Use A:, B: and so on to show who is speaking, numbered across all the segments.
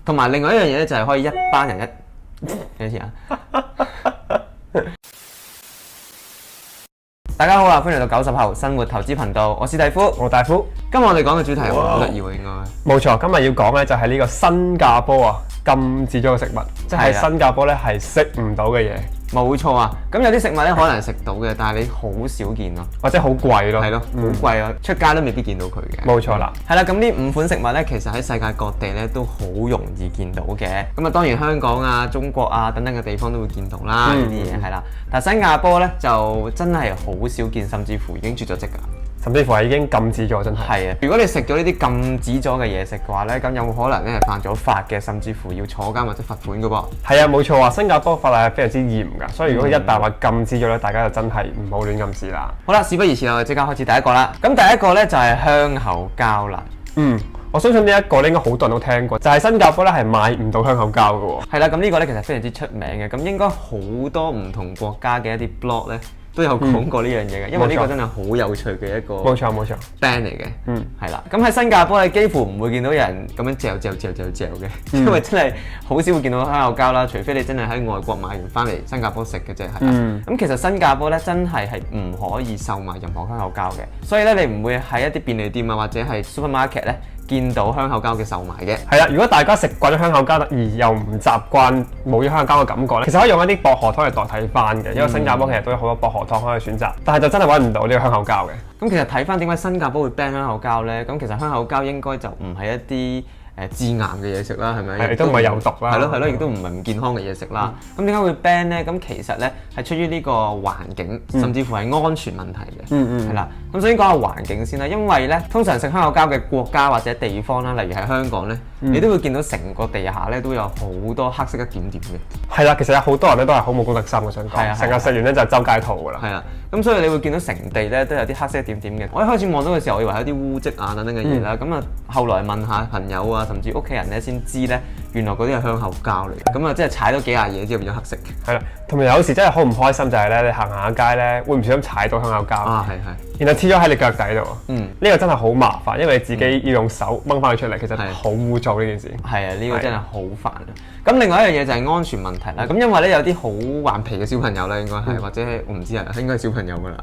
A: 同埋另外一樣嘢咧，就係可以一班人幾多錢啊？大家好啊，歡迎嚟到90後生活投資頻道，我是史蒂夫，
B: 我大夫。
A: 今日我哋講嘅主題好得意喎，應該
B: 冇錯，今日要講咧就係呢個新加坡啊禁止咗嘅食物，即係新加坡咧係食唔到嘅嘢。
A: 冇錯啊，咁有啲食物咧可能食到嘅，但係你好少見咯，
B: 或者好貴咯。
A: 係咯，好貴啊，出街都未必見到佢嘅。
B: 冇錯啦。
A: 係啦，咁呢5款食物咧，其實喺世界各地咧都好容易見到嘅。咁啊，當然香港啊、中國啊等等嘅地方都會見到啦，呢啲嘢係啦。但係新加坡咧就真係好少見，甚至乎已經絕咗跡㗎。
B: 甚至乎係已經禁止咗，真係。
A: 係啊，如果你食咗呢啲禁止咗嘅嘢食嘅話咧，咁有冇可能咧係犯咗法嘅，甚至乎要坐監或者罰款嘅噃？
B: 係啊，冇錯啊，新加坡法例係非常之嚴㗎，所以如果一旦話禁止咗咧，大家就真係唔好亂咁試啦。
A: 好啦，事不宜遲，我哋即刻開始第一個啦。咁第一個咧就係香口膠啦。
B: 我相信呢一個咧應該好多人都聽過，就係新加坡咧係買唔到香口膠嘅喎。
A: 係啦，咁呢個咧其實非常之出名嘅，咁應該好多唔同國家嘅一啲 blog 咧都有講過呢樣嘢嘅，因為呢個真係好有趣嘅一個
B: 冇錯
A: band 嚟嘅。係啦，咁喺新加坡你幾乎唔會見到有人咁樣嚼嘅，因為真係好少會見到香口膠啦，除非你真係喺外國買完翻嚟新加坡食嘅啫，係啦。咁其實新加坡咧真係唔可以售賣任何香口膠嘅，所以咧你唔會喺一啲便利店啊或者係 supermarket 咧見到香口膠嘅售賣嘅。
B: 係啦，如果大家食慣咗香口膠而又唔習慣冇咗香口膠嘅感覺咧，其實可以用一啲薄荷湯嚟代替翻嘅，因為新加坡其實都有好多薄荷湯可以選擇，但係就真係揾唔到呢個香口膠嘅。
A: 咁其實睇翻點解新加坡會 ban 香口膠咧？咁其實香口膠應該就唔係一啲致癌嘅嘢食啦，係咪？
B: 亦都唔係有毒啦。
A: 係咯，亦都唔係唔健康嘅嘢食啦。咁點解會 ban 咧？咁其實咧係出於呢個環境，甚至乎係安全問題嘅。係啦。咁首先講下環境先啦，因為咧通常食香口膠嘅國家或者地方啦，例如喺香港咧，你都會見到成個地下咧都有好多黑色一點點嘅。
B: 係啦，其實有好多人咧都係好冇公德心嘅，想講，成日食完咧就周街吐㗎啦。
A: 係啦，咁所以你會見到成地咧都有啲黑色一點點嘅。我一開始望到嘅時候，我以為係一啲污漬啊等等嘅嘢啦。咁啊，後來問下朋友啊，甚至屋企人咧先知咧，原來嗰啲係香口膠嚟嘅。咁啊，即係踩到幾下嘢之後變咗黑色嘅。
B: 係啦，同埋有時真係好唔開心就係咧，你行下街咧會唔小心踩到香口膠
A: 啊，係。
B: 然後黐咗喺你腳底度。呢個真係好麻煩，因為你自己要用手掹翻佢出嚟，其實好污糟呢件事。
A: 係啊，呢個真係好煩啊！咁另外一樣嘢就係安全問題啦。咁因為咧有啲好頑皮嘅小朋友咧，應該係或者我唔知啊，應該係小朋友噶啦，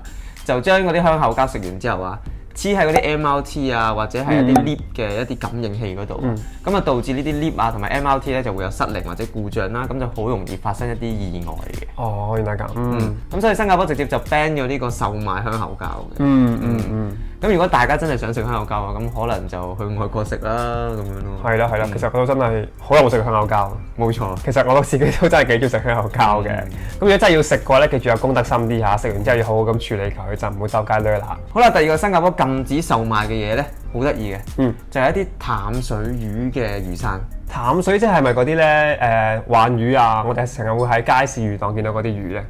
A: 就將嗰啲香口膠食完之後啊，黐喺嗰啲 MRT 啊，或者係一啲 lift 嘅一啲感應器嗰度，咁啊導致呢啲 lift 啊同埋 MRT 咧就會有失靈或者故障啦，咁就好容易發生一啲意外嘅。
B: 哦，原來咁。
A: 咁所以新加坡直接就 ban 咗呢個售賣香口膠嘅。咁如果大家真係想食香口膠啊，咁可能就去外國食啦，咁樣咯。
B: 係啦，其實佢都真係好有冇食過香口膠。
A: 冇錯。
B: 其實我自己都真係幾中意食香口膠嘅。咁如果真係要食嘅話咧，記住有公德心啲嚇，食完之後要好好咁處理佢，就唔好周街掠啦。
A: 好啦，第二個新加坡禁止售賣嘅嘢咧，好得意嘅，就係一啲淡水魚嘅魚生。
B: 淡水即係咪嗰啲咧鯇魚啊？我哋成日會喺街市魚檔見到嗰啲魚咧。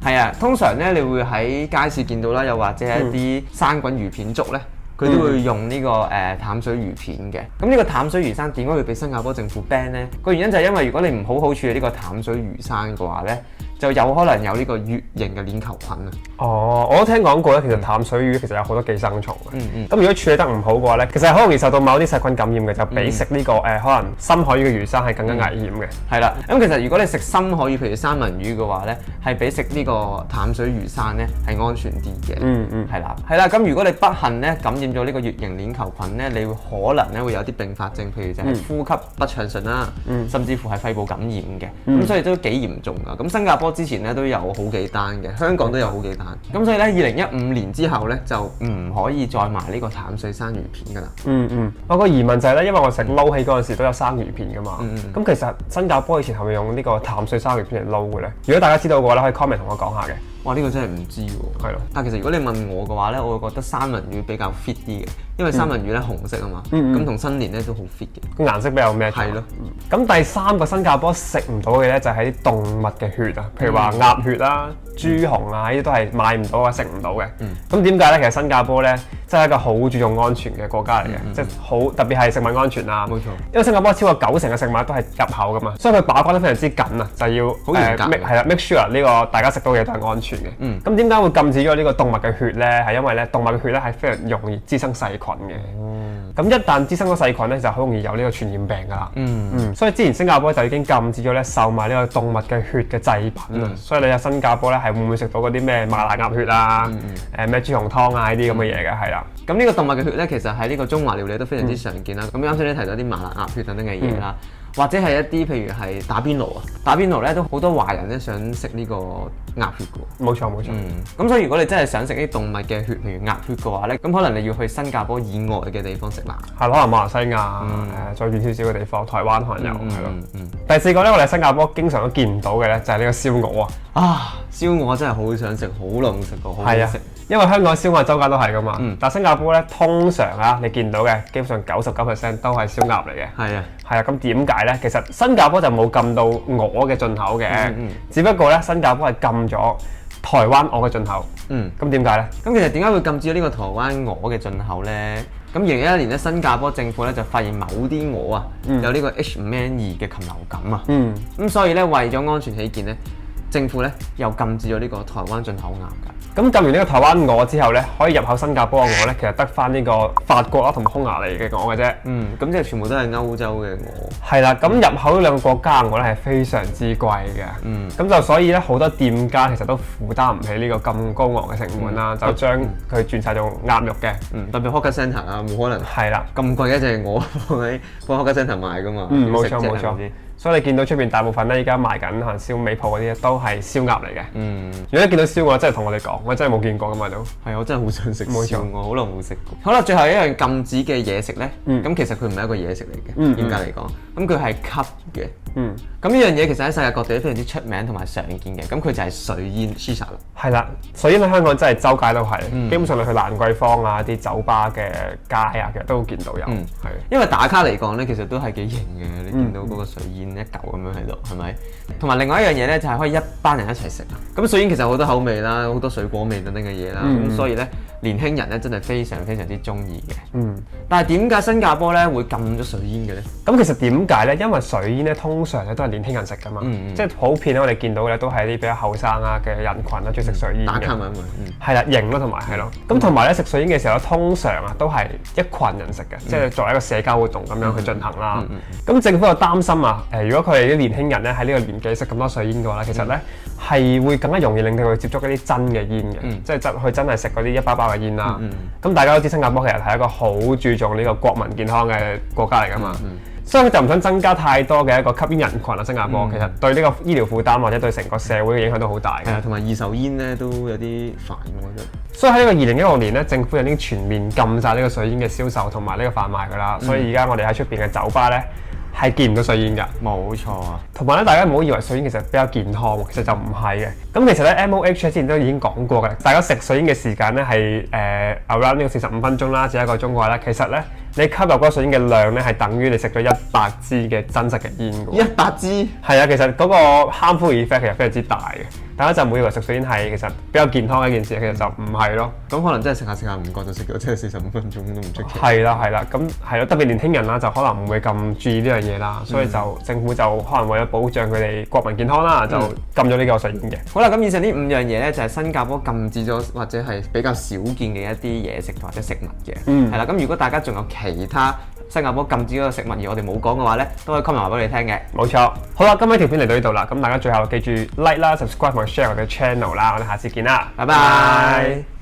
A: 係啊，通常咧你會喺街市見到啦，又或者係一啲生滾魚片粥咧，佢都會用呢個淡水魚片嘅。咁呢個淡水魚生點解會俾新加坡政府 ban 咧？個原因就係因為如果你唔好好處理呢個淡水魚生嘅話咧，就有可能有呢個乙型嘅鏈球菌啊！
B: 哦，我都聽講過咧，其實淡水魚其實有好多寄生蟲嘅。咁如果處理得唔好嘅話咧，其實好容易受到某啲細菌感染嘅，就比食呢個可能深海魚嘅魚生係更加危險嘅。
A: 係啦，咁其實如果你食深海魚，譬如三文魚嘅話咧，係比食呢個淡水魚生咧係安全啲嘅。係啦，咁如果你不幸咧感染咗呢個乙型鏈球菌咧，你會可能咧會有啲併發症，譬如就係呼吸不暢順啦，甚至乎係肺部感染嘅。咁所以都幾嚴重㗎。咁新加坡之前咧都有好幾單嘅，香港都有好幾單。咁所以咧，2015年之後咧就唔可以再賣呢個淡水生魚片㗎啦。
B: 我個疑問就係咧，因為我食撈起嗰陣時都有生魚片㗎嘛。咁其實新加坡以前係咪用呢個淡水生魚片嚟撈嘅咧？如果大家知道嘅話咧，可以 comment 同我講下嘅。
A: 哇！呢個真係唔知喎。係咯。但係其實如果你問我嘅話咧，我會覺得三文魚比較 fit 啲嘅，因為三文魚咧紅色啊嘛，咁同新年咧都好 fit 嘅。
B: 個顏色比較咩？係咯。咁第三個新加坡食唔到嘅咧，就係啲動物嘅血啊，譬如話鴨血啦、豬紅啊，呢啲都係買唔到啊，食唔到嘅。咁點解咧？其實新加坡咧真係一個好注重安全嘅國家嚟嘅，即係好特別係食物安全啊。
A: 冇錯，
B: 因為新加坡超過90%嘅食物都係入口噶嘛，所以佢把關得非常之緊啊，就要
A: 好嚴格
B: 係啦 make sure 呢個大家食到嘅嘢都係安全嘅。咁點解會禁止咗呢個動物嘅血咧？係因為咧動物嘅血咧係非常容易滋生細菌嘅。咁一旦滋生咗細菌咧，就好容易有呢個傳染病噶啦。所以之前新加坡就已經禁止咗咧售賣呢個動物嘅血嘅製品。所以你喺新加坡咧係會唔會食到嗰啲咩麻辣鴨血啊、咩豬紅湯啊呢啲咁嘅嘢嘅？係啦。
A: 咁呢個動物嘅血咧，其實喺呢個中華料理都非常之常見啦。咁啱先你提到啲麻辣鴨血等等嘅嘢啦。或者係一啲譬如係打邊爐啊，打邊爐咧都好多華人咧想食呢個鴨血嘅。
B: 冇錯。
A: 咁所以如果你真係想食啲動物嘅血，譬如鴨血嘅話咧，咁可能你要去新加坡以外嘅地方食啦。
B: 係可能馬來西亞再遠少少嘅地方，台灣可能有係咯。第4個咧，我哋新加坡經常都見唔到嘅咧，就係呢個燒鵝啊。
A: 燒鵝真係好想食，好耐冇食過，好好食。
B: 因為香港燒鵝周街都係噶嘛，但新加坡咧通常啊，你見到嘅基本上99%都係燒鴨嚟嘅。係啊，咁點解咧？其實新加坡就冇禁到鵝嘅進口嘅，只不過咧新加坡係禁咗台灣鵝嘅進口。咁點解咧？
A: 咁其實點解會禁止咗呢個台灣鵝嘅進口咧？咁2011年咧，新加坡政府咧就發現某啲鵝啊有呢個 H5N2嘅禽流感啊。咁所以咧為咗安全起見咧，政府咧又禁止咗呢個台灣進口鴨㗎。
B: 咁禁完呢個台灣鵝之後咧，可以入口新加坡嘅鵝咧，其實得翻呢個法國啦同埋匈牙利嘅鵝嘅啫。
A: 咁即係全部都係歐洲嘅鵝。
B: 係啦，咁入口呢兩個國家嘅鵝咧係非常之貴嘅。咁就所以咧好多店家其實都負擔唔起呢個咁高昂嘅成本啦，就將佢轉晒做鴨肉嘅。
A: 特別 Hawker Centre 啊，冇可能
B: 係啦，
A: 咁貴一隻鵝放喺 Hawker Centre 賣㗎嘛。
B: 冇錯。所以你見到出邊大部分咧，依家賣緊可能燒味鋪嗰啲都係燒鴨嚟嘅。如果你見到燒鵝，真係同我哋講，我真係冇見過㗎嘛都。
A: 係，我真係好想食燒鵝，好耐冇食過。好啦，最後一樣禁止嘅嘢食咧，咁其實佢唔係一個嘢食嚟嘅，嚴格嚟講，咁佢係吸嘅。咁呢樣嘢其實喺世界各地都非常之出名同埋常見嘅，咁佢就係水煙 Shisha 啦。係
B: 啦，水煙喺香港真係周街都係，基本上你去蘭桂坊啊啲酒吧嘅街啊，其實都見到有。係，
A: 因為打卡嚟講咧，其實都係幾型嘅，你見到嗰個水煙一嚿咁樣喺度，係咪？同埋另外一樣嘢咧，就係可以一班人一齊食啊。咁水煙其實好多口味啦，好多水果味等等嘅嘢啦，咁所以咧年輕人咧真係非常之中意嘅。但係點解新加坡咧會禁咗水煙嘅咧？
B: 咁其實點解咧？因為水煙咧通常咧都係年輕人食噶嘛，即係普遍咧我哋見到咧都係啲比較後生啊嘅人群啦，中意食水煙嘅。打卡咪係啦，型咯同埋係咯。咁同埋咧食水煙嘅時候，通常啊都係一群人食嘅，即係作為一個社交活動咁樣去進行啦。咁政府又擔心啊，如果佢哋啲年輕人咧喺呢個年紀食咁多水煙嘅話咧，其實咧係會更加容易令到佢接觸一啲真嘅煙嘅，即係佢真係食嗰啲一包包嘅煙啦。咁大家都知新加坡其實係一個好注重呢個國民健康嘅國家嚟㗎嘛。所以佢就唔想增加太多嘅一個吸煙人群啦。新加坡其實對呢個醫療負擔或者對成個社會嘅影響都好大嘅。
A: 同埋二手煙咧都有啲煩我覺得。
B: 所以喺呢個2016年咧，政府已經全面禁晒呢個水煙嘅銷售同埋呢個販賣㗎啦。所以而家我哋喺出邊嘅酒吧咧係見唔到水煙㗎。
A: 冇錯啊。同埋
B: 咧，大家唔好以為水煙其實比較健康，其實就唔係嘅。咁其實咧 MOH 之前都已經講過嘅，大家食水煙嘅時間咧係around 呢個45分鐘啦，至1個鐘嘅話咧，其實咧你吸入嗰個水煙嘅量咧係等於你食咗100支嘅真實嘅煙㗎。
A: 100支？
B: 係啊，其實嗰個 harmful effect 其實非常之大嘅。大家就唔會以為食水煙係其實比較健康嘅一件事，其實就唔係咯。
A: 咁可能真係食下唔覺就食咗，真係45分鐘都唔出奇。
B: 係啦，咁係咯，特別年輕人啦，就可能唔會咁注意呢樣嘢啦，所以就政府就可能為咗保障佢哋國民健康啦，就禁咗呢個水煙嘅。
A: 好啦，咁以上呢5樣嘢咧，就係新加坡禁止咗或者係比較少見嘅一啲嘢食或者食物嘅。係啦，咁如果大家仲有其他新加坡禁止嗰個食物而我哋冇講嘅話咧，都可以 comment 話俾你聽嘅。
B: 冇錯。好啦，今日條片嚟到呢度啦，咁大家最後記住 like 啦、subscribe 同埋 share 我哋嘅 channel 啦，我哋下次見啦，拜拜。